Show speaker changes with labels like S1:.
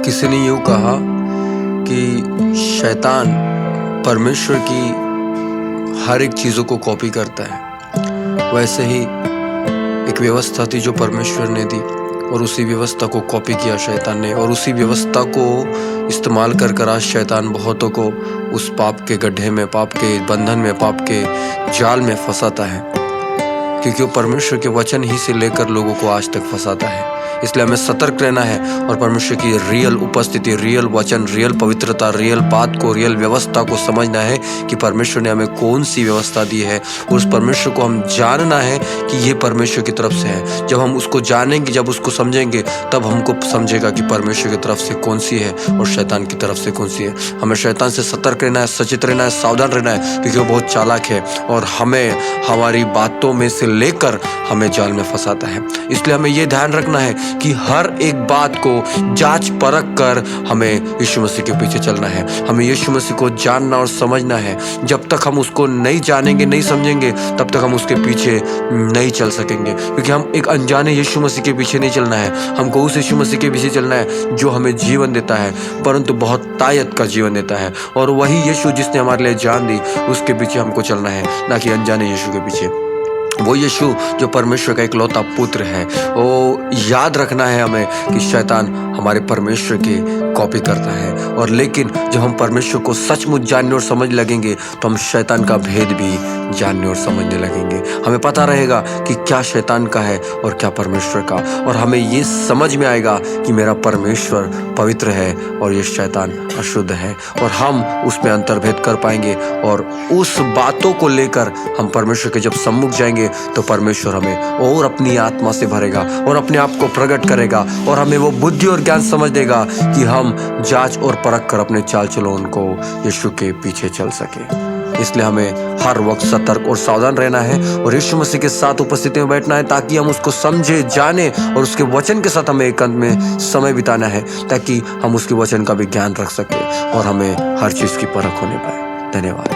S1: किसी ने यूँ कहा कि शैतान परमेश्वर की हर एक चीज़ों को कॉपी करता है। वैसे ही एक व्यवस्था थी जो परमेश्वर ने दी और उसी व्यवस्था को कॉपी किया शैतान ने, और उसी व्यवस्था को इस्तेमाल कर आज शैतान बहुतों को उस पाप के गड्ढे में, पाप के बंधन में, पाप के जाल में फंसाता है, क्योंकि वो परमेश्वर के वचन ही से लेकर लोगों को आज तक फंसाता है। इसलिए हमें सतर्क रहना है और परमेश्वर की रियल उपस्थिति, रियल वचन, रियल पवित्रता, रियल बात को, रियल व्यवस्था को समझना है कि परमेश्वर ने हमें कौन सी व्यवस्था दी है, और उस परमेश्वर को हम जानना है कि ये परमेश्वर की तरफ से है। जब हम उसको जानेंगे, जब उसको समझेंगे, तब हमको समझेगा कि परमेश्वर की तरफ से कौन सी है और शैतान की तरफ से कौन सी है। हमें शैतान से सतर्क रहना है, सचेत रहना है, सावधान रहना है, क्योंकि वो बहुत चालाक है और हमें हमारी बातों में से लेकर हमें जाल में फंसाता है। इसलिए हमें ये ध्यान रखना है कि हर एक बात को जांच परख कर हमें यीशु मसीह के पीछे चलना है। हमें यीशु मसीह को जानना और समझना है। जब तक हम उसको नहीं जानेंगे, नहीं समझेंगे, तब तक हम उसके पीछे नहीं चल सकेंगे, क्योंकि हम एक अनजाने यीशु मसीह के पीछे नहीं चलना है। हमको उस यीशु मसीह के पीछे चलना है जो हमें जीवन देता है, परंतु बहुत ताकत का जीवन देता है, और वही यीशु जिसने हमारे लिए जान दी, उसके पीछे हमको चलना है, ना कि अनजाने यीशु के पीछे। वो यीशु जो परमेश्वर का इकलौता पुत्र है, वो याद रखना है हमें कि शैतान हमारे परमेश्वर की कॉपी करता है, और लेकिन जब हम परमेश्वर को सचमुच जानने और समझ लगेंगे तो हम शैतान का भेद भी जानने और समझने लगेंगे। हमें पता रहेगा कि क्या शैतान का है और क्या परमेश्वर का, और हमें ये समझ में आएगा कि मेरा परमेश्वर पवित्र है और ये शैतान अशुद्ध है, और हम उसमें अंतर्भेद कर पाएंगे। और उस बातों को लेकर हम परमेश्वर के जब सम्मुख जाएंगे तो परमेश्वर हमें और अपनी आत्मा से भरेगा और अपने आप को प्रकट करेगा, और हमें वो बुद्धि और ज्ञान समझ देगा कि हम जांच और परख कर अपने चाल चलन को यीशु के पीछे चल सके। इसलिए हमें हर वक्त सतर्क और सावधान रहना है और यीशु मसीह के साथ उपस्थिति में बैठना है, ताकि हम उसको समझे, जाने, और उसके वचन के साथ हमें एकांत में समय बिताना है, ताकि हम उसके वचन का भी ज्ञान रख सके और हमें हर चीज़ की परख होने पाए। धन्यवाद।